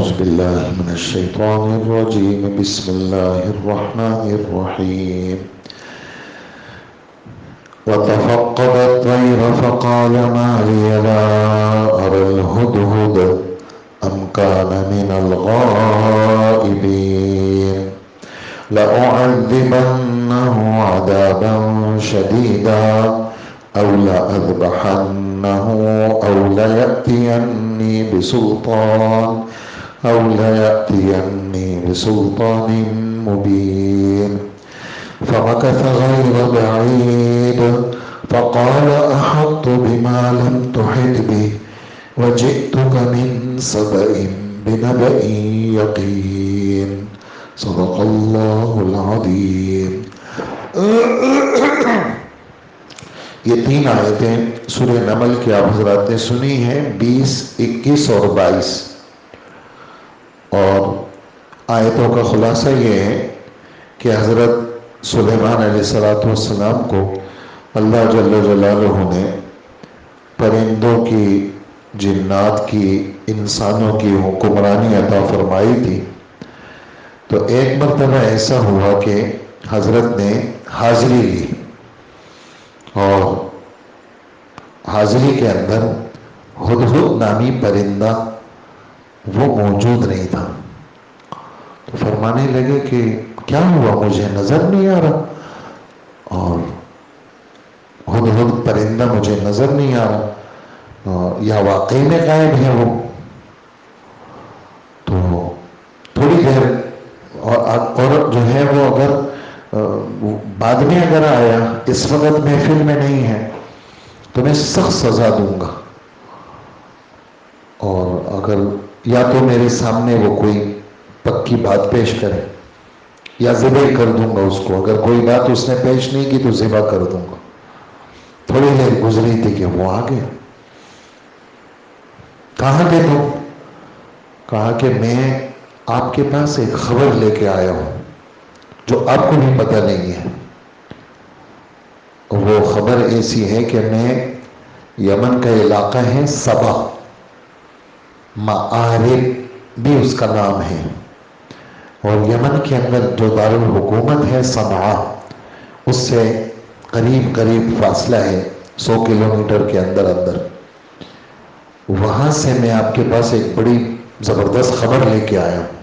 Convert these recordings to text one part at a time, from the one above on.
أعوذ بالله من الشيطان الرجيم. بسم الله الرحمن الرحيم. وتفقد الطير فقال ما لي لا أرى الهدهد أم كان من الغائبين لأعذبنه عذابا شديدا أو لأذبحنه أو ليأتيني بسلطان مبين. فمكث غير بعيد فقال أحطت بما لم تحط به وجئتك من سبأ بنبأ يقين. صدق اللہ العظیم. یہ 3 آیتیں سورہ نمل کی آپ حضرات نے سنی ہیں، 20، 21 اور 22. اور آیتوں کا خلاصہ یہ ہے کہ حضرت سلیمان علیہ السلام کو اللہ جل جلالہ نے پرندوں کی، جنات کی، انسانوں کی حکمرانی عطا فرمائی تھی. تو ایک مرتبہ ایسا ہوا کہ حضرت نے حاضری لی اور حاضری کے اندر ہدہد نامی پرندہ وہ موجود نہیں تھا. تو فرمانے لگے کہ کیا ہوا، مجھے نظر نہیں آ رہا، اور ہدہد پرندہ مجھے نظر نہیں آ رہا، یا واقعی میں غائب ہے وہ. تو تھوڑی دیر اور جو ہے وہ اگر بعد میں اگر آیا، اس وقت محفل میں نہیں ہے تو میں سخت سزا دوں گا، اور اگر یا تو میرے سامنے وہ کوئی پکی بات پیش کرے یا ذبح کر دوں گا اس کو. اگر کوئی بات اس نے پیش نہیں کی تو ذبح کر دوں گا. تھوڑی دیر گزری تھی کہ وہ آ گیا. کہاں تھے تم؟ کہا کہ میں آپ کے پاس ایک خبر لے کے آیا ہوں جو آپ کو بھی پتہ نہیں ہے. وہ خبر ایسی ہے کہ میں یمن کا علاقہ ہے سبا، معارب بھی اس کا نام ہے، اور یمن کے اندر جو دارالحکومت ہے صنعاء، اس سے قریب فاصلہ ہے 100 کلومیٹر کے اندر. وہاں سے میں آپ کے پاس ایک بڑی زبردست خبر لے کے آیا ہوں.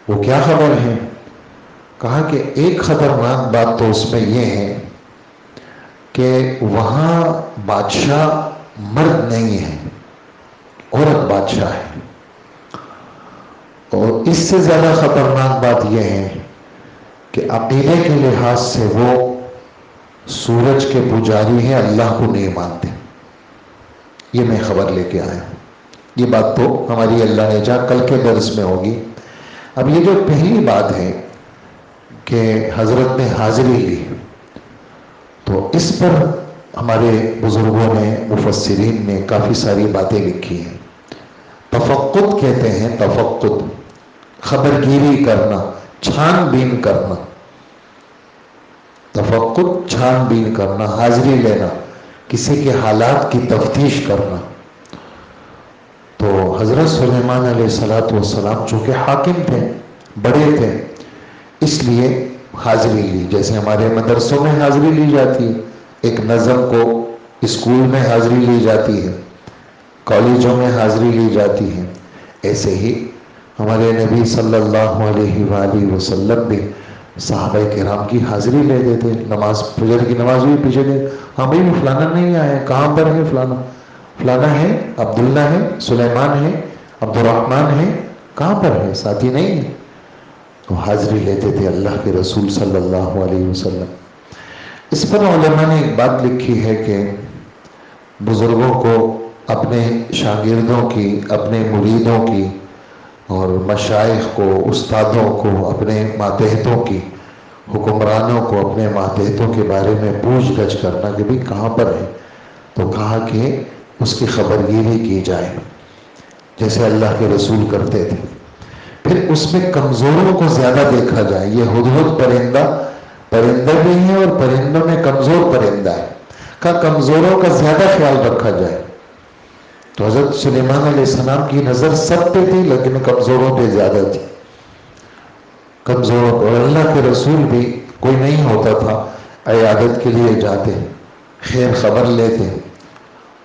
وہ کیا خبر ہے؟ کہا کہ ایک خطرناک بات تو اس میں یہ ہے کہ وہاں بادشاہ مرد نہیں ہے، عورت بادشاہ ہے. اور اس سے زیادہ خطرناک بات یہ ہے کہ عقیدے کے لحاظ سے وہ سورج کے پجاری ہیں، اللہ کو نہیں مانتے. یہ میں خبر لے کے آیا ہوں. یہ بات تو ہماری اللہ نے چاہا کل کے درس میں ہوگی. اب یہ جو پہلی بات ہے کہ حضرت نے حاضری لی، تو اس پر ہمارے بزرگوں نے، مفسرین نے کافی ساری باتیں لکھی ہیں. تفقد کہتے ہیں، تفقد خبر گیری کرنا، چھان بین کرنا. تفقد چھان بین کرنا، حاضری لینا، کسی کے حالات کی تفتیش کرنا. تو حضرت سلیمان علیہ السلام چونکہ حاکم تھے، بڑے تھے، اس لیے حاضری لی. جیسے ہمارے مدرسوں میں حاضری لی جاتی ہے، ایک نظم کو اسکول میں حاضری لی جاتی ہے، کالجوں میں حاضری لی جاتی ہے، ایسے ہی ہمارے نبی صلی اللہ علیہ وآلہ وسلم بھی صحابہ کرام کی حاضری لے دیتے. نماز، فجر کی نماز بھی پیچھے دے، ہاں بھائی وہ فلانا نہیں آیا، کہاں پر ہے فلانا؟ فلانا ہے، عبداللہ ہے، سلیمان ہے، عبد الرحمن ہے، کہاں پر ہے؟ ساتھی نہیں ہے. تو حاضری لیتے تھے اللہ کے رسول صلی اللہ علیہ وسلم. اس پر علماء نے ایک بات لکھی ہے کہ بزرگوں کو اپنے شاگردوں کی، اپنے مریدوں کی، اور مشائخ کو، استادوں کو، اپنے ماتحتوں کی، حکمرانوں کو اپنے ماتحتوں کے بارے میں پوچھ گچھ کرنا کہ بھی کہاں پر ہے. تو کہا کہ اس کی خبرگیری کی جائے جیسے اللہ کے رسول کرتے تھے. پھر اس میں کمزوروں کو زیادہ دیکھا جائے. یہ ہدہد پرندہ بھی ہے اور پرندوں میں کمزور پرندہ ہے. کمزوروں کا زیادہ خیال رکھا جائے. تو حضرت سلیمان علیہ السلام کی نظر سب پہ تھی لیکن کمزوروں پہ زیادہ تھی، کمزوروں پہ. اور اللہ کے رسول بھی کوئی نہیں ہوتا تھا عیادت کے لیے جاتے، خیر خبر لیتے،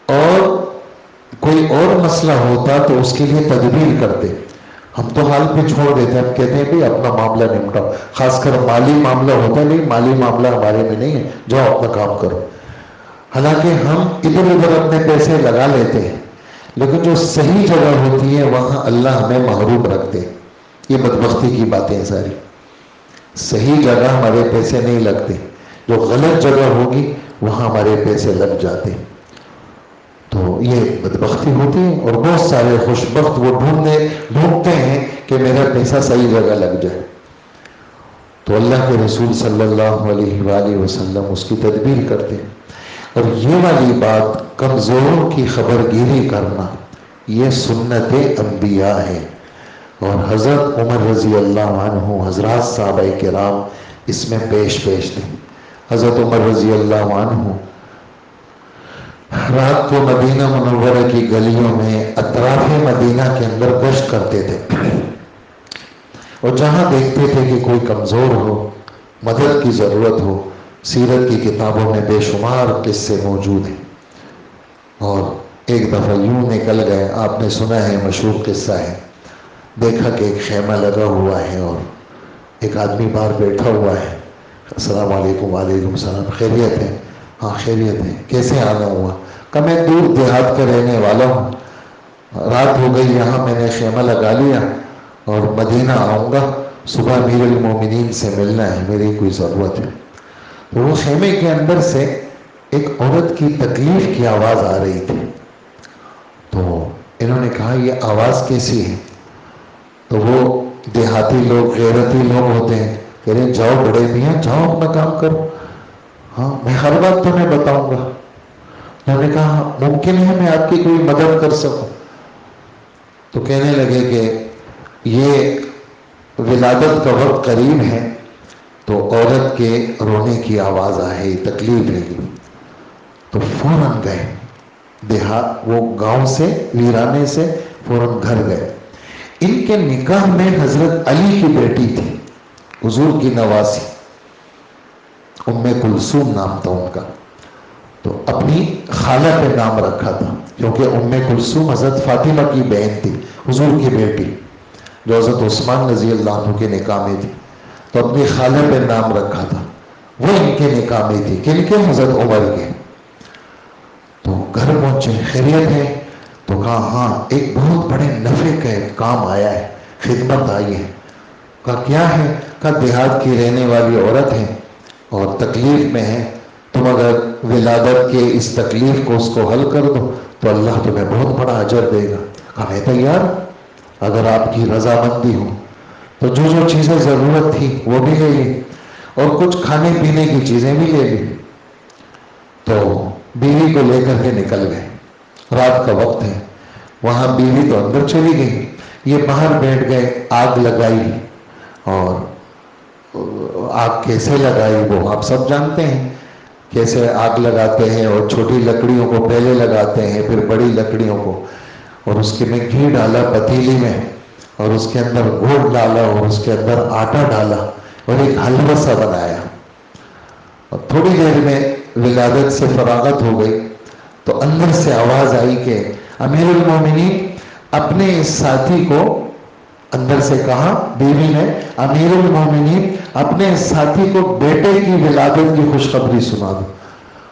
اور کوئی اور مسئلہ ہوتا تو اس کے لیے تدبیر کرتے. ہم تو حال پہ چھوڑ دیتے، ہم کہتے ہیں بھی اپنا معاملہ نمٹاؤ، خاص کر مالی معاملہ ہوتا ہے، نہیں مالی معاملہ ہمارے میں نہیں ہے، جاؤ اپنا کام کرو. حالانکہ ہم ادھر ادھر اپنے پیسے لگا لیتے ہیں، لیکن جو صحیح جگہ ہوتی ہے وہاں اللہ ہمیں محروم رکھتے. یہ بدبختی کی باتیں ہیں ساری. صحیح جگہ ہمارے پیسے نہیں لگتے، جو غلط جگہ ہوگی وہاں ہمارے پیسے لگ جاتے. تو یہ بدبختی ہوتی ہے. اور بہت سارے خوش بخت وہ ڈھونڈتے ہیں کہ میرا پیسہ صحیح جگہ لگ جائے. تو اللہ کے رسول صلی اللہ علیہ وآلہ وسلم اس کی تدبیر کرتے ہیں. اور یہ والی بات کمزوروں کی خبر گیری کرنا یہ سنت انبیاء ہے. اور حضرت عمر رضی اللہ عنہ، حضرات صحابہ کرام اس میں پیش تھے. حضرت عمر رضی اللہ عنہ رات کو مدینہ منورہ کی گلیوں میں اطراف مدینہ کے اندر گشت کرتے تھے، اور جہاں دیکھتے تھے کہ کوئی کمزور ہو، مدد کی ضرورت ہو. سیرت کی کتابوں میں بے شمار قصے موجود ہیں. اور ایک دفعہ یوں نکل گئے، آپ نے سنا ہے، مشہور قصہ ہے. دیکھا کہ ایک خیمہ لگا ہوا ہے اور ایک آدمی باہر بیٹھا ہوا ہے. السلام علیکم. وعلیکم السلام. خیریت ہے؟ ہاں خیریت ہے. کیسے آنا ہوا؟ کہ میں دور دیہات کا رہنے والا ہوں، رات ہو گئی یہاں میں نے خیمہ لگا لیا اور مدینہ آؤں گا، صبح امیر المومنین سے ملنا ہے، میری کوئی ضرورت ہے. تو وہ خیمے کے اندر سے ایک عورت کی تکلیف کی آواز آ رہی تھی. تو انہوں نے کہا یہ آواز کیسی ہے؟ تو وہ دیہاتی لوگ، غیرتی لوگ ہوتے ہیں، کہہ رہے ہیں جاؤ بڑے میاں جاؤ اپنا کام کرو. ہاں میں ہر بات تمہیں بتاؤں گا. انہوں نے کہا ممکن ہے میں آپ کی کوئی مدد کر سکوں. تو کہنے لگے کہ یہ ولادت کا وقت قریب ہے تو عورت کے رونے کی آواز آئی، تکلیف ہے. تو فوراً گئے دیہات، وہ گاؤں سے، ویرانے سے فوراً گھر گئے. ان کے نکاح میں حضرت علی کی بیٹی تھی، حضور کی نواسی، ام کلثوم نام تھا ان کا. تو اپنی خالہ پہ نام رکھا تھا، کیونکہ ام کلثوم حضرت فاطمہ کی بہن تھی، حضور کی بیٹی، جو حضرت عثمان رضی اللہ عنہ کے نکاح میں تھی. تو اپنی خالہ پہ نام رکھا تھا. وہ ان کے نکاح میں تھی. کن کے؟ حضرت عمر کے. تو گھر پہنچے، خیریت ہے؟ تو کہا ہاں ایک بہت بڑے نفع کا کام آیا ہے، خدمت آئی ہے. کہا کیا ہے؟ کہا دیہات کی رہنے والی عورت ہے اور تکلیف میں ہے، تم اگر ولادت کے اس تکلیف کو اس کو حل کر دو تو اللہ تمہیں بہت بڑا اجر دے گا. کہا میں تیار، اگر آپ کی رضامندی ہو. تو جو جو چیزیں ضرورت تھی وہ بھی لے لی اور کچھ کھانے پینے کی چیزیں بھی لے لی. تو بیوی کو لے کر کے نکل گئے. رات کا وقت ہے، وہاں بیوی تو اندر چلی گئی، یہ باہر بیٹھ گئے. آگ لگائی، اور آگ کیسے لگائی وہ آپ سب جانتے ہیں، کیسے آگ لگاتے ہیں. اور چھوٹی لکڑیوں کو پہلے لگاتے ہیں، پھر بڑی لکڑیوں کو، اور اس کے میں گھی ڈالا پتیلی میں، اور اس کے اندر گڑ ڈالا، اور اس کے اندر آٹا ڈالا، اور ایک حلوہ سا بنایا. اور تھوڑی دیر میں ولادت سے فراغت ہو گئی تو اندر سے آواز آئی کہ امیر المومنین اپنے اس ساتھی کو، اندر سے کہا بیوی نے، امیر المومنین اپنے اس ساتھی کو بیٹے کی ولادت کی خوشخبری سنا دو.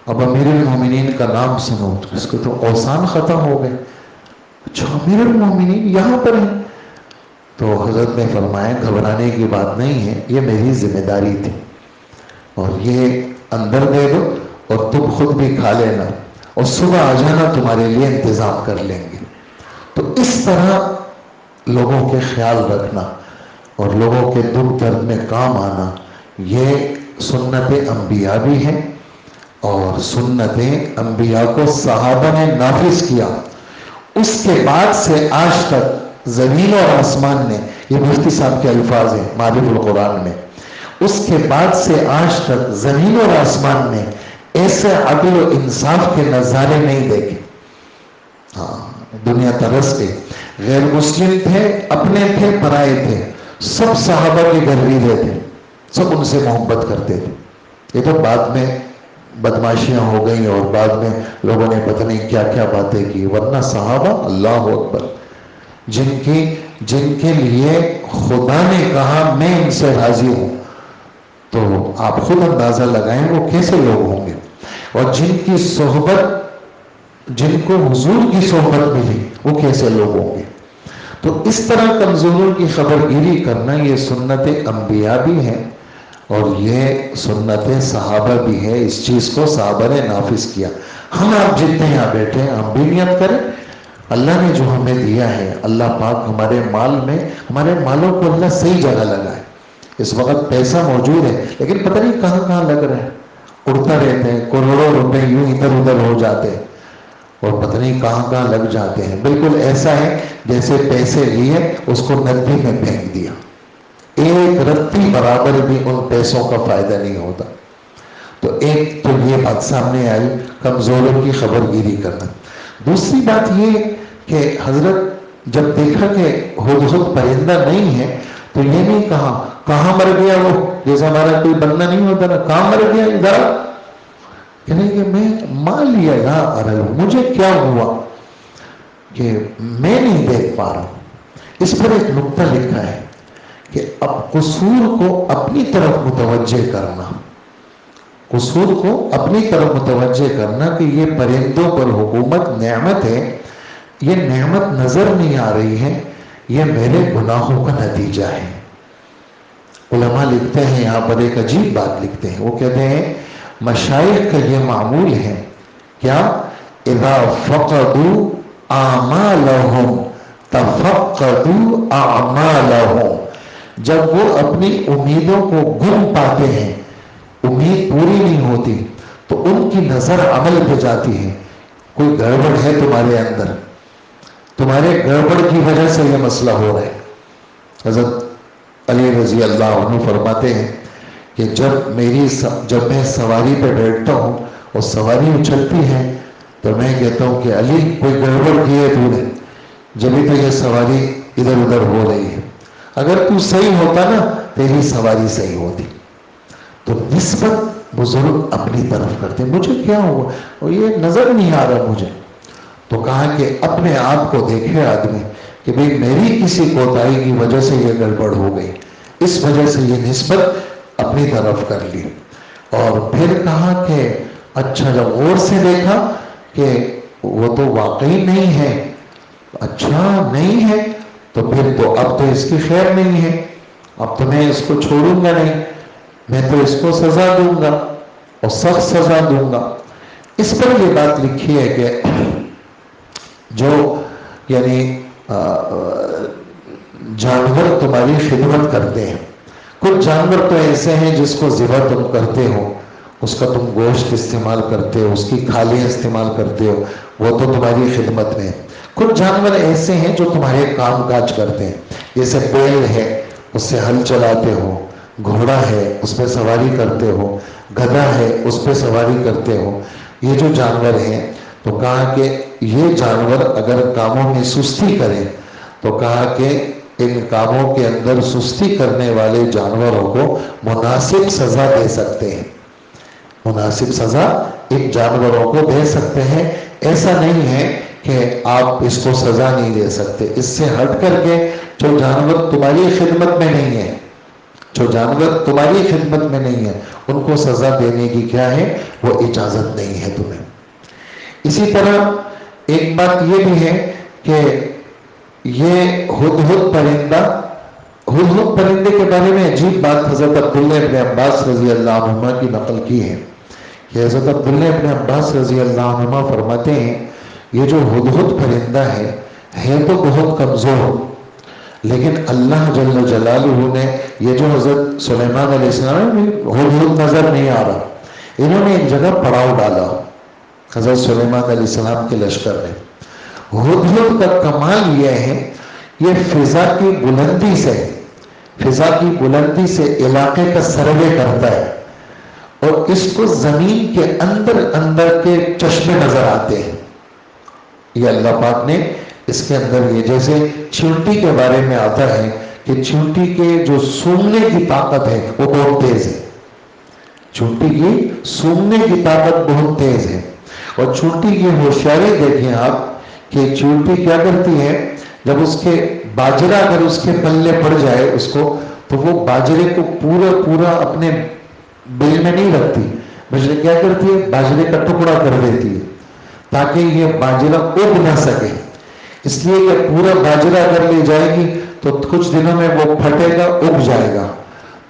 اب امیر المومنین کا نام سنو، اس کو تو اوسان ختم ہو گئے. اچھا امیر المومنین یہاں پر ہیں؟ تو حضرت نے فرمایا گھبرانے کی بات نہیں ہے، یہ میری ذمہ داری تھی، اور یہ اندر دے دو اور تم خود بھی کھا لینا، اور صبح آ جانا تمہارے لیے انتظام کر لیں گے. تو اس طرح لوگوں کے خیال رکھنا اور لوگوں کے دکھ درد میں کام آنا، یہ سنت انبیاء بھی ہیں. اور سنت انبیاء کو صحابہ نے نافذ کیا. اس کے بعد سے آج تک زمین اور آسمان نے، یہ مفتی صاحب کے الفاظ ہیں معرف القرآن میں، اس کے بعد سے آج تک زمین اور آسمان نے ایسے عدل و انصاف کے نظارے نہیں دیکھے. ہاں دنیا ترس کے، غیر مسلم تھے، اپنے تھے، پرائے تھے، سب صحابہ کے گرویدے تھے، سب ان سے محبت کرتے تھے۔ یہ تو بعد میں بدماشیاں ہو گئیں اور بعد میں لوگوں نے پتہ نہیں کیا کیا باتیں کی، ورنہ صحابہ اللہ اکبر، جن کے لیے خدا نے کہا میں ان سے راضی ہوں، تو آپ خود اندازہ لگائیں وہ کیسے لوگ ہوں گے، اور جن کی صحبت، جن کو حضور کی صحبت ملی وہ کیسے لوگ ہوں گے۔ تو اس طرح کمزوروں کی خبر گیری کرنا یہ سنت انبیاء بھی ہے اور یہ سنت صحابہ بھی ہے، اس چیز کو صحابہ نے نافذ کیا۔ ہم آپ جتنے یہاں بیٹھے ہیں ہم بھی نیت کریں، اللہ نے جو ہمیں دیا ہے، اللہ پاک ہمارے مال میں، ہمارے مالوں کو اللہ صحیح جگہ لگائے۔ اس وقت پیسہ موجود ہے لیکن پتہ نہیں کہاں کہاں لگ رہے ہیں، اڑتا رہتے ہیں، کروڑوں روپے یوں ادھر ادھر ہو جاتے ہیں اور پتہ نہیں کہاں کہاں لگ جاتے ہیں۔ بالکل ایسا ہے جیسے پیسے لیے اس کو ندی میں پھینک دیا، ایک رتی برابر بھی ان پیسوں کا فائدہ نہیں ہوتا۔ تو ایک تو یہ بات سامنے آئی، کمزوروں کی خبر گیری کرنا۔ دوسری بات یہ کہ حضرت جب دیکھا کہ ہدہد پرندہ نہیں ہے تو یہ نہیں کہا کہاں مر گیا وہ، جیسے ہمارا کوئی بندہ نہیں ہوتا نا، کہاں مر گیا ادھر، کہنے کہ میں مان لیا لا ارل، مجھے کیا ہوا کہ میں نہیں دیکھ پا رہا ہوں۔ اس پر ایک نقطہ لکھا ہے کہ اب قصور کو اپنی طرف متوجہ کرنا، قصور کو اپنی طرف متوجہ کرنا کہ یہ پرندوں پر حکومت نعمت ہے، یہ نعمت نظر نہیں آ رہی ہے، یہ میرے گناہوں کا نتیجہ ہے۔ علماء لکھتے ہیں یہاں پر ایک عجیب بات لکھتے ہیں، وہ کہتے ہیں مشائخ کا یہ معمول ہے کیا، اذا فقدوا اعمالهم تفقدوا اعمالهم، جب وہ اپنی امیدوں کو گم پاتے ہیں، امید پوری نہیں ہوتی تو ان کی نظر عمل پہ جاتی ہے۔ کوئی گڑبڑ ہے تمہارے اندر، تمہارے گڑبڑ کی وجہ سے یہ مسئلہ ہو رہا ہے۔ حضرت علی رضی اللہ عنہ فرماتے ہیں کہ جب میں سواری پہ بیٹھتا ہوں اور سواری اچھلتی ہے تو میں کہتا ہوں کہ علی کوئی گڑبڑ کی ہے تو نے، جبھی تو یہ سواری ادھر ادھر ہو رہی ہے، اگر تو صحیح ہوتا نا تیری سواری صحیح ہوتی۔ تو نسبت بزرگ اپنی طرف کرتے، مجھے کیا ہوا اور یہ نظر نہیں آ رہا مجھے، تو کہا کہ اپنے آپ کو دیکھے آدمی کہ بھئی میری کسی کوتاہی کی وجہ سے یہ گڑبڑ ہو گئی، اس وجہ سے یہ نسبت اپنی طرف کر لی۔ اور پھر کہا کہ اچھا جب غور سے دیکھا کہ وہ تو واقعی نہیں ہے، اچھا نہیں ہے تو پھر تو اب تو اس کی خیر نہیں ہے، اب تو میں اس کو چھوڑوں گا نہیں، میں تو اس کو سزا دوں گا اور سخت سزا دوں گا۔ اس پر یہ بات لکھی ہے کہ جو یعنی جانور تمہاری خدمت کرتے ہیں، کچھ جانور تو ایسے ہیں جس کو ذبح تم کرتے ہو، اس کا تم گوشت استعمال کرتے ہو، اس کی کھالیں استعمال کرتے ہو، وہ تو تمہاری خدمت میں۔ کچھ جانور ایسے ہیں جو تمہارے کام کاج کرتے ہیں، جیسے بیل ہے اس سے ہل چلاتے ہو، گھوڑا ہے اس پہ سواری کرتے ہو، گدھا ہے اس پہ سواری کرتے ہو، یہ جو جانور ہیں تو کہا کہ یہ جانور اگر کاموں میں سستی کریں تو کہا کہ ان کاموں کے اندر سستی کرنے والے جانوروں کو مناسب سزا دے سکتے ہیں، مناسب سزا ان جانوروں کو دے سکتے ہیں۔ ایسا نہیں ہے کہ آپ اس کو سزا نہیں دے سکتے، اس سے ہٹ کر کے جو جانور تمہاری خدمت میں نہیں ہے، جو جانور تمہاری خدمت میں نہیں ہے ان کو سزا دینے کی کیا ہے، وہ اجازت نہیں ہے تمہیں۔ اسی طرح ایک بات یہ بھی ہے کہ یہ ہدہد پرندے کے بارے میں عجیب بات حضرت عبداللہ ابن عباس رضی اللہ عنہما کی نقل کی ہے کہ حضرت عبداللہ ابن عباس رضی اللہ عنہما فرماتے ہیں یہ جو ہدہد پرندہ ہے تو بہت کمزور، لیکن اللہ جل جلالہ نے یہ جو حضرت سلیمان علیہ السلام ہدہد نظر نہیں آ رہا، انہوں نے ایک جگہ پڑاؤ ڈالا حضرت سلیمان علیہ السلام کے لشکر نے۔ ہدہد کا کمال یہ ہے یہ فضا کی بلندی سے علاقے کا سروے کرتا ہے اور اس کو زمین کے اندر کے چشمے نظر آتے ہیں۔ یہ اللہ پاک نے اس کے اندر یہ جیسے چیونٹی کے بارے میں آتا ہے کہ چیونٹی کے جو سونگنے کی طاقت ہے وہ بہت تیز ہے. چونٹی کی سونگنے کی طاقت بہت تیز ہے. اور چونٹی کی ہوشیاری دیکھیں آپ کہ چونٹی کیا کرتی ہے, جب اس کے باجرہ اگر اس کے پلے پڑ جائے اس کو, تو وہ باجرے کو پورا اپنے بل میں نہیں رکھتی, بلکہ کیا کرتی ہے باجرے کا ٹکڑا کر دیتی ہے تاکہ یہ باجرہ اگ نہ سکے. اس لیے کہ پورا باجرہ اگر لے جائے گی تو کچھ دنوں میں وہ پھٹے گا, اگ جائے گا.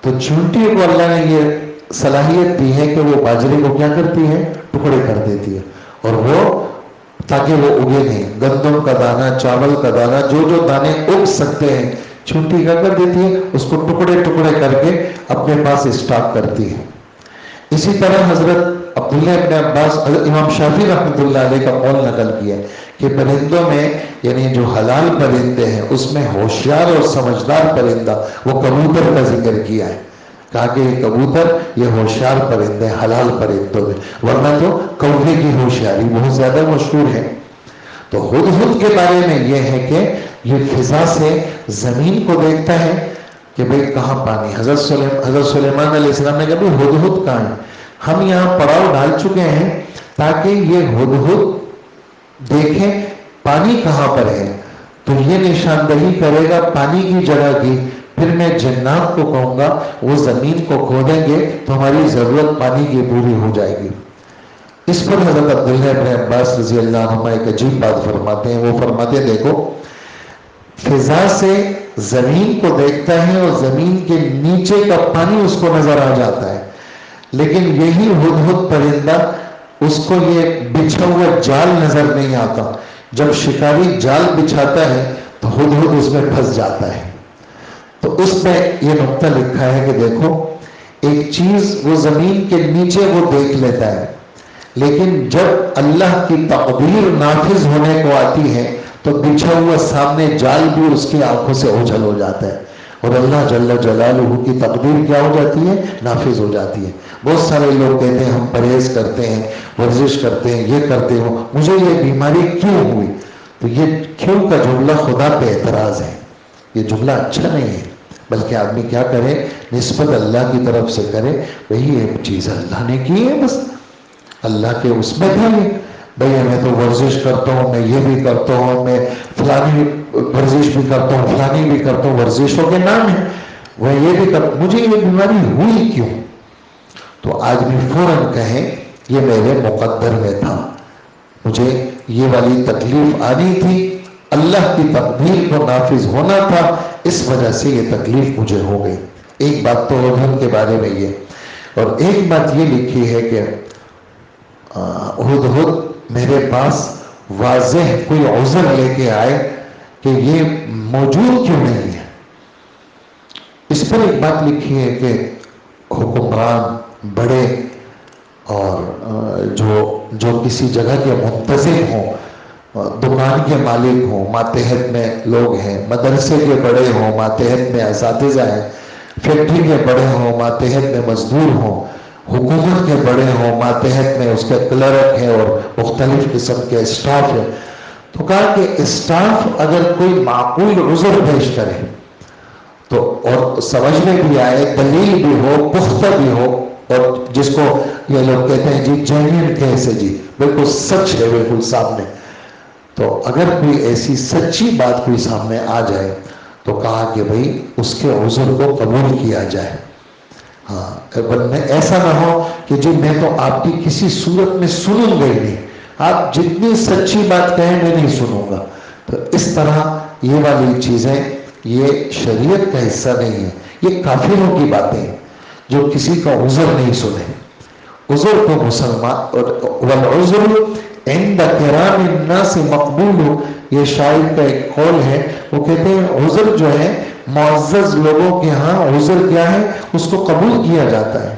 تو چونٹی کو اللہ نے یہ صلاحیت دی ہے کہ وہ باجرے کو کیا کرتی ہے, ٹکڑے کر دیتی ہے, اور وہ تاکہ وہ اگے نہیں. گندم کا دانہ, چاول کا دانہ, جو دانے اگ سکتے ہیں چونٹی کیا کر دیتی ہے, اس کو ٹکڑے ٹکڑے کر کے اپنے پاس اسٹاک کرتی ہے. اسی طرح حضرت عبداللہ ابن عباس, امام شافعی رحمۃ اللہ علیہ کا قول نقل کیا کہ پرندوں میں یعنی جو حلال پرندے ہیں اس میں ہوشیار اور سمجھدار پرندہ وہ کبوتر کا ذکر کیا ہے. کہا کہ یہ کبوتر یہ ہوشیار پرندے حلال پرندوں میں, ورنہ تو کوے کی ہوشیاری بہت زیادہ مشہور ہے. تو ہدہد کے بارے میں یہ ہے کہ یہ فضا سے زمین کو دیکھتا ہے کہ بھئی کہاں پانی. حضرت سلیمان علیہ السلام نے کہا بھئی ہدہد کہاں ہے. ہم یہاں پڑاؤ ڈال چکے ہیں تاکہ یہ ہدہد دیکھیں پانی کہاں پر ہے, تو یہ نشاندہی کرے گا پانی کی جگہ کی. پھر میں جنات کو کہوں گا وہ زمین کو کھودیں گے تو ہماری ضرورت پانی کی پوری ہو جائے گی. اس پر حضرت عبداللہ ابن عباس رضی اللہ عنہ ایک عجیب بات فرماتے ہیں. وہ فرماتے ہیں دیکھو فضا سے زمین کو دیکھتا ہے اور زمین کے نیچے کا پانی اس کو نظر آ جاتا ہے, لیکن یہی ہدہد پرندہ اس کو یہ بچھا ہوا جال نظر نہیں آتا. جب شکاری جال بچھاتا ہے تو ہدہد اس میں پھنس جاتا ہے. تو اس میں یہ نقطہ لکھا ہے کہ دیکھو ایک چیز وہ زمین کے نیچے وہ دیکھ لیتا ہے, لیکن جب اللہ کی تقدیر نافذ ہونے کو آتی ہے تو بچھا ہوا سامنے جال بھی اس کی آنکھوں سے اوجھل ہو جاتا ہے, اور اللہ جل جلالہ کی تقدیر کیا ہو جاتی ہے, نافذ ہو جاتی ہے. بہت سارے لوگ کہتے ہیں ہم پرہیز کرتے ہیں, ورزش کرتے ہیں, یہ کرتے ہو, مجھے یہ بیماری کیوں ہوئی. تو یہ کیوں کا جملہ خدا پہ اعتراض ہے, یہ جملہ اچھا نہیں ہے. بلکہ آدمی کیا کرے, نسبت اللہ کی طرف سے کرے, وہی ایک چیز اللہ نے کی ہے, بس اللہ کے اس میں تھا یہ. بھئی میں تو ورزش کرتا ہوں, میں یہ بھی کرتا ہوں, میں فلانی ورزش بھی کرتا ہوں, فلانی بھی کرتا ہوں, ورزشوں کے نام ہے, وہ یہ بھی کرتا, مجھے یہ بیماری ہوئی کیوں. تو آدمی فوراً کہے یہ میرے مقدر میں تھا, مجھے یہ والی تکلیف آنی تھی, اللہ کی تقدیر کو نافذ ہونا تھا, اس وجہ سے یہ تکلیف مجھے ہو گئی. ایک بات تو ہدہد کے بارے میں یہ, اور ایک بات یہ لکھی ہے کہ ہدہد میرے پاس واضح کوئی عذر لے کے آئے کہ یہ موجود کیوں نہیں ہے. اس پر ایک بات لکھی ہے کہ حکمران بڑے اور جو کسی جگہ کے منتظم ہوں, دکان کے مالک ہوں, ماتحت میں لوگ ہیں, مدرسے کے بڑے ہوں, ماتحت میں اساتذہ ہیں, فیکٹری کے بڑے ہوں, ماتحت میں مزدور ہوں, حکومت کے بڑے ہوں, ماتحت میں اس کے کلرک ہیں اور مختلف قسم کے اسٹاف ہیں. تو کہا کہ اسٹاف اگر کوئی معقول عذر پیش کرے تو اور سمجھ میں بھی آئے, دلیل بھی ہو, پختہ بھی ہو, اور جس کو یہ لوگ کہتے ہیں جی جینوئن کیس ہے, جی بالکل سچ ہے بالکل سامنے, تو اگر کوئی ایسی سچی بات کوئی سامنے آ جائے تو کہا کہ بھئی اس کے عذر کو قبول کیا جائے. ہاں, ایسا نہ ہو کہ جی میں تو آپ کی کسی صورت میں سنوں گا ہی نہیں, آپ جتنی سچی بات کہیں میں نہیں سنوں گا. تو اس طرح یہ والی چیزیں یہ شریعت کا حصہ نہیں ہے, یہ کافروں کی باتیں ہیں جو کسی کا عذر نہیں سنے. عذر کو مسلمان, والعذر عند کرام الناس مقبول, یہ شاعر کا ایک قول ہے, وہ کہتے ہیں عذر جو ہے معزز لوگوں کے ہاں عذر کیا ہے, اس کو قبول کیا جاتا ہے.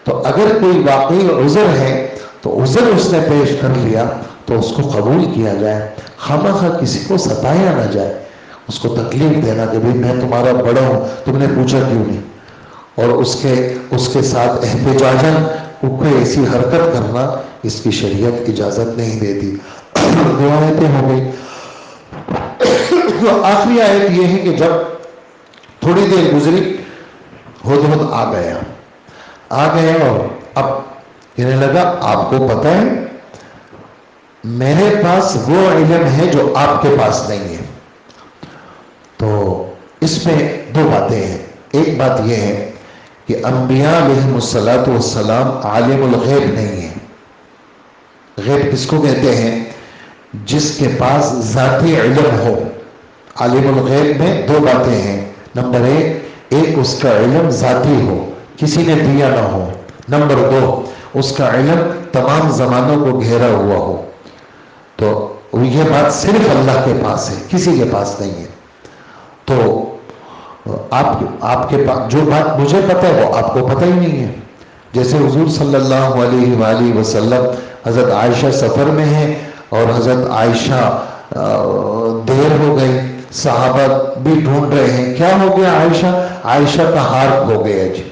تو اگر کوئی واقعی عذر ہے تو عذر اس نے پیش کر لیا تو اس کو قبول کیا جائے, خواہ کسی کو ستایا نہ جائے, اس کو تکلیف دینا کہ بھئی میں تمہارا بڑا ہوں, تم نے پوچھا کیوں نہیں, اور اس کے ساتھ احتجاجاً کوئی ایسی حرکت کرنا اس کی شریعت اجازت نہیں دیتی. دعائیں ہو گئی. تو آخری آیت یہ ہے کہ جب تھوڑی دیر گزری ہدہد آ گیا اور اب کہنے لگا آپ کو پتہ ہے میرے پاس وہ علم ہے جو آپ کے پاس نہیں ہے. تو اس میں دو باتیں ہیں. ایک بات یہ ہے کہ انبیاء علیہم السلام عالم الغیب نہیں ہے. غیب کس کو کہتے ہیں؟ جس کے پاس ذاتی علم ہو. عالم الغیب میں دو باتیں ہیں. نمبر ایک اس کا علم ذاتی ہو، کسی نے دیا نہ ہو. نمبر دو اس کا علم تمام زمانوں کو گھیرا ہوا ہو. تو یہ بات صرف اللہ کے پاس ہے، کسی کے پاس نہیں ہے. تو آپ کے پاس جو بات مجھے پتہ ہے وہ آپ کو پتہ ہی نہیں ہے. جیسے حضور صلی اللہ علیہ وآلہ وسلم حضرت عائشہ سفر میں ہیں اور حضرت عائشہ دیر ہو گئی، صحابہ بھی ڈھونڈ رہے ہیں کیا ہو گیا عائشہ کا ہار ہو گیا جی،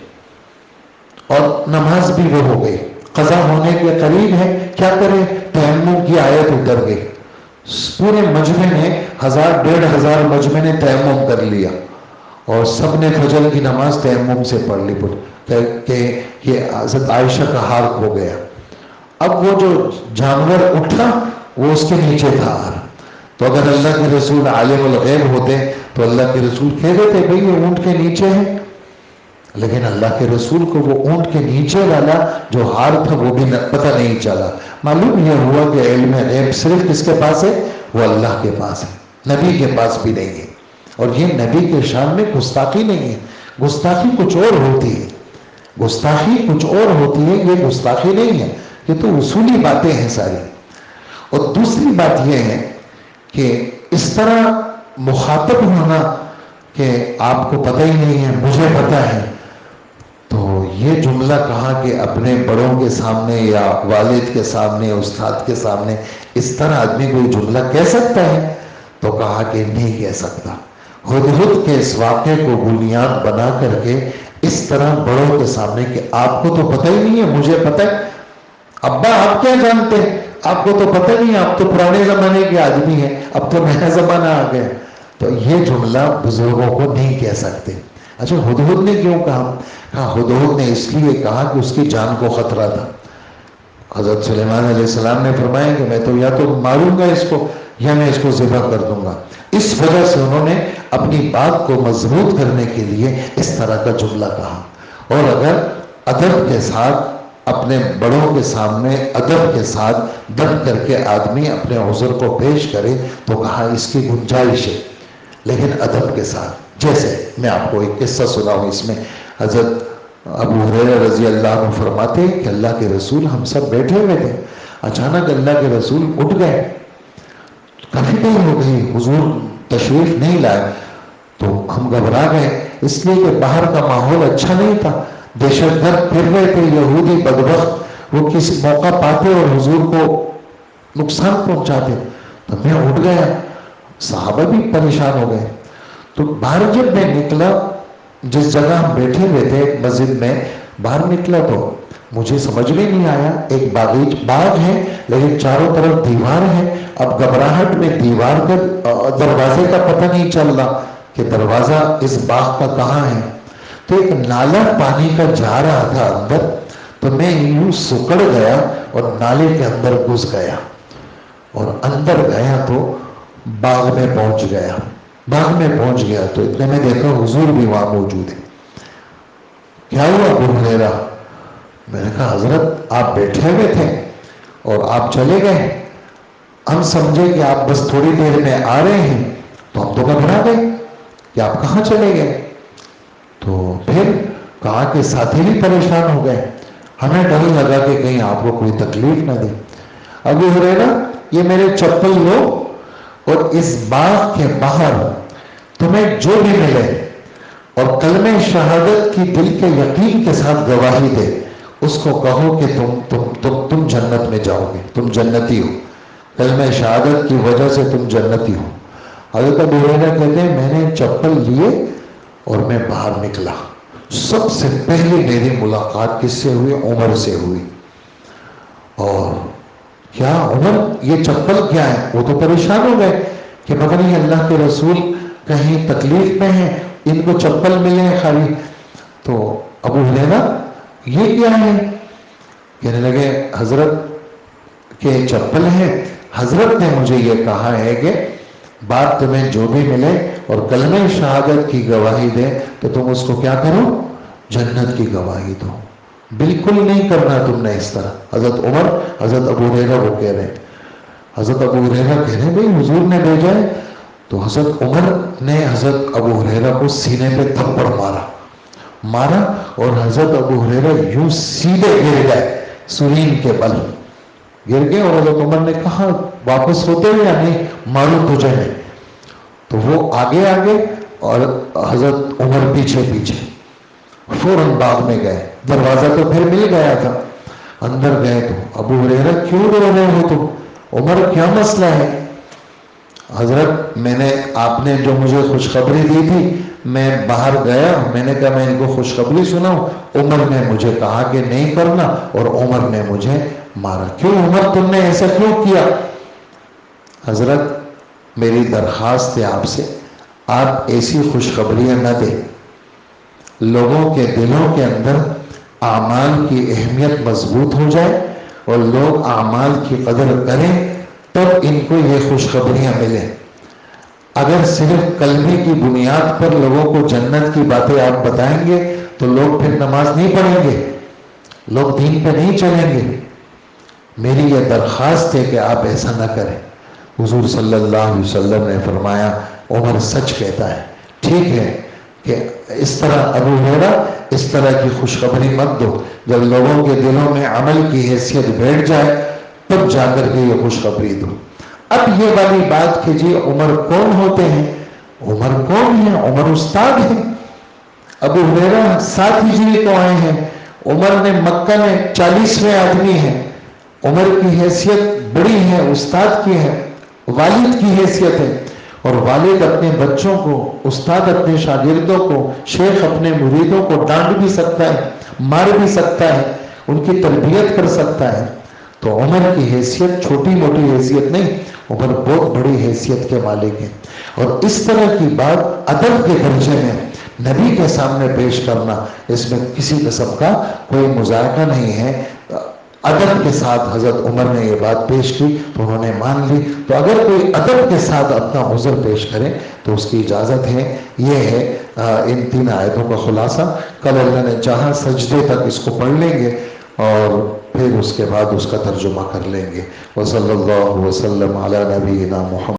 اور نماز بھی وہ ہو گئی، قضا ہونے کے قریب ہے، کیا کریں؟ تیمم کی آیت اتر گئی. پورے مجمع نے 1000-1500 مجمع نے تیمم کر لیا اور سب نے فجر کی نماز تیمم سے پڑھ لی کہ یہ حضرت عائشہ کا ہار ہو گیا. اب وہ جو جانور اٹھا وہ اس کے نیچے تھا. تو اگر اللہ کے رسول عالم الغیب ہوتے تو اللہ کے رسول کہہ دیتے بھئی یہ اونٹ کے نیچے ہے. لیکن اللہ کے رسول کو وہ اونٹ کے نیچے والا جو ہار تھا وہ بھی پتہ نہیں چلا. معلوم یہ ہوا کہ علم غیب صرف کس کے پاس ہے؟ وہ اللہ کے پاس ہے، نبی کے پاس بھی نہیں ہے. اور یہ نبی کے شان میں گستاخی نہیں ہے. گستاخی کچھ اور ہوتی ہے، گستاخی کچھ اور ہوتی ہے، یہ گستاخی نہیں ہے. یہ تو اصولی باتیں ہیں ساری. اور دوسری بات یہ ہے کہ اس طرح مخاطب ہونا کہ آپ کو پتہ ہی نہیں ہے مجھے پتہ ہے، تو یہ جملہ کہا کہ اپنے بڑوں کے سامنے یا والد کے سامنے، استاد کے سامنے اس طرح آدمی کوئی جملہ کہہ سکتا ہے؟ تو کہا کہ نہیں کہہ سکتا. ہدہد کے اس واقعے کو بنیاد بنا کر کے اس طرح بڑوں کے سامنے کہ آپ کو تو پتہ ہی نہیں ہے مجھے پتہ ہے. ابا آپ کیا جانتے ہیں؟ آپ کو تو پتہ نہیں، آپ تو پرانے زمانے کے آدمی ہیں، اب تو نیا زمانہ آ گیا. تو یہ جملہ بزرگوں کو نہیں کہہ سکتے. اچھا ہدہد نے کیوں کہا؟ ہدہد نے اس لیے کہا کہ اس کی جان کو خطرہ تھا. حضرت سلیمان علیہ السلام نے فرمایا کہ میں تو یا تو ماروں گا اس کو یا میں اس کو ذبح کر دوں گا. اس وجہ سے انہوں نے اپنی بات کو مضبوط کرنے کے لیے اس طرح کا جملہ کہا. اور اگر ادب کے ساتھ اپنے بڑوں کے سامنے ادب کے ساتھ ڈٹ کر کے آدمی اپنے عذر کو پیش کرے تو کہا اس کی گنجائش ہے، لیکن ادب کے ساتھ. جیسے میں آپ کو ایک قصہ سناؤں، اس میں حضرت ابو ہریرہ رضی اللہ عنہ فرماتے ہیں کہ اللہ کے رسول ہم سب بیٹھے ہوئے تھے، اچانک اللہ کے رسول اٹھ گئے. کافی دیر ہو گئی حضور تشریف نہیں لائے، تو ہم گھبرا گئے اس لیے کہ باہر کا ماحول اچھا نہیں تھا. دہشت گرد پھر رہے تھے، یہودی بدبخت، وہ کسی موقع پاتے اور حضور کو نقصان پہنچاتے. تو میں اٹھ گیا، صحابہ بھی پریشان ہو گئے. تو باہر جب میں نکلا، جس جگہ ہم بیٹھے ہوئے تھے مسجد میں، باہر نکلا تو مجھے سمجھ میں نہیں آیا. ایک باغ ہے لیکن چاروں طرف دیوار ہے. اب گھبراہٹ میں دیوار کا دروازے کا پتہ نہیں چل رہا کہ دروازہ اس باغ کا کہاں ہے. تو ایک نالا پانی کا جا رہا تھا اندر، تو میں یوں سکڑ گیا اور نالے کے اندر گھس گیا اور اندر گیا تو باغ میں پہنچ گیا. باغ میں پہنچ گیا تو اتنے میں دیکھا حضور بھی وہاں موجود ہے. کیا ہوا ابو ہریرہ؟ میں نے کہا حضرت آپ بیٹھے ہوئے تھے اور آپ چلے گئے، ہم سمجھے کہ آپ بس تھوڑی دیر میں آ رہے ہیں، تو ہم تو گھبرا گئے کہ آپ کہاں چلے گئے. تو پھر کہا کہ ساتھی بھی پریشان ہو گئے، ہمیں ڈر لگا کہ کہیں آپ کو کوئی تکلیف نہ دے. ابو ہریرہ یہ میرے چپل لو اور اس باغ کے باہر تمہیں جو بھی ملے اور کلمہ شہادت کی دل کے یقین کے ساتھ گواہی دے، اس کو کہو کہ تم جنت میں جاؤ گے، تم جنتی ہو، کلمہ شہادت کی وجہ سے تم جنتی ہو. حضرت ابو ہریرہ کہتے ہیں میں نے چپل لیے اور میں باہر نکلا. سب سے پہلے میری ملاقات کس سے ہوئی؟ عمر سے ہوئی. اور کیا عمر یہ چپل کیا ہے؟ وہ تو پریشان ہو گئے کہ پتہ نہیں اللہ کے رسول کہیں تکلیف میں ہیں، ان کو چپل ملے خالی. تو ابو ہریرہ یہ کیا ہے؟ کہنے لگے حضرت کے چپل ہے، حضرت نے مجھے یہ کہا ہے کہ بات تمہیں جو بھی ملے اور کلمہ شہادت کی گواہی دے تو تم اس کو کیا کرو؟ جنت کی گواہی دو. بالکل نہیں کرنا تم نے اس طرح. حضرت عمر حضرت ابو ہریرہ کو کہہ رہے ہیں. حضرت ابو ہریرہ کہہ رہے ہیں بھئی حضور نے بھیجا ہے. تو حضرت عمر نے حضرت ابو ہریرہ کو سینے پہ تھپڑ مارا اور حضرت ابو ہریرہ یوں سیدھے گر گئے سرین کے بل گر گئے. اور حضرت عمر نے کہا واپس ہوتے ہوئے یا نہیں؟ مارو تجھے نہیں. تو وہ آگے اور حضرت عمر پیچھے فوراً باغ میں گئے. دروازہ تو پھر مل گیا تھا. اندر گئے تو ابو ہریرہ کیوں رو رہے ہو تم؟ عمر کیا مسئلہ ہے؟ حضرت آپ نے جو مجھے خوشخبری دی تھی میں باہر گیا، میں نے کہا میں ان کو خوشخبری سناؤں، عمر نے مجھے کہا کہ نہیں کرنا اور عمر نے مجھے مارا. کیوں عمر تم نے ایسا کیوں کیا؟ حضرت میری درخواست ہے آپ سے، آپ ایسی خوشخبریاں نہ دیں. لوگوں کے دلوں کے اندر اعمال کی اہمیت مضبوط ہو جائے اور لوگ اعمال کی قدر کریں تب ان کو یہ خوشخبریاں ملیں. اگر صرف کلمے کی بنیاد پر لوگوں کو جنت کی باتیں آپ بتائیں گے تو لوگ پھر نماز نہیں پڑھیں گے، لوگ دین پہ نہیں چلیں گے. میری یہ درخواست ہے کہ آپ ایسا نہ کریں. حضور صلی اللہ علیہ وسلم نے فرمایا عمر سچ کہتا ہے. ٹھیک ہے کہ اس طرح ابو ہریرہ اس طرح کی خوشخبری مت دو. جب لوگوں کے دلوں میں عمل کی حیثیت بیٹھ جائے تب جا کر کے یہ خوشخبری دو. اب یہ والی بات کہ جی عمر کون ہوتے ہیں؟ عمر کون ہے؟ عمر استاد ہیں. ابو ہریرہ 7 ہجری کو آئے ہیں. عمر نے مکہ میں 40ویں آدمی ہیں. عمر کی حیثیت بڑی ہے، استاد کی ہے، والد کی حیثیت ہے. اور والد اپنے بچوں کو، استاد اپنے شاگردوں کو، شیخ اپنے مریدوں کو ڈانٹ بھی سکتا ہے، مار بھی سکتا ہے، ان کی تربیت کر سکتا ہے. تو عمر کی حیثیت چھوٹی موٹی حیثیت نہیں، عمر بہت بڑی حیثیت کے مالک ہیں. اور اس طرح کی بات ادب کے درجے میں نبی کے سامنے پیش کرنا، اس میں کسی قسم کا کوئی مذائقہ نہیں ہے. ادب کے ساتھ حضرت عمر نے یہ بات پیش کی تو انہوں نے مان لی. تو اگر کوئی ادب کے ساتھ اپنا عذر پیش کرے تو اس کی اجازت ہے. یہ ہے ان 3 آیتوں کا خلاصہ. کل اللہ نے چاہا سجدے تک اس کو پڑھ لیں گے اور پھر اس کے بعد اس کا ترجمہ کر لیں گے. وصلی اللہ وسلم علی نبینا محمد.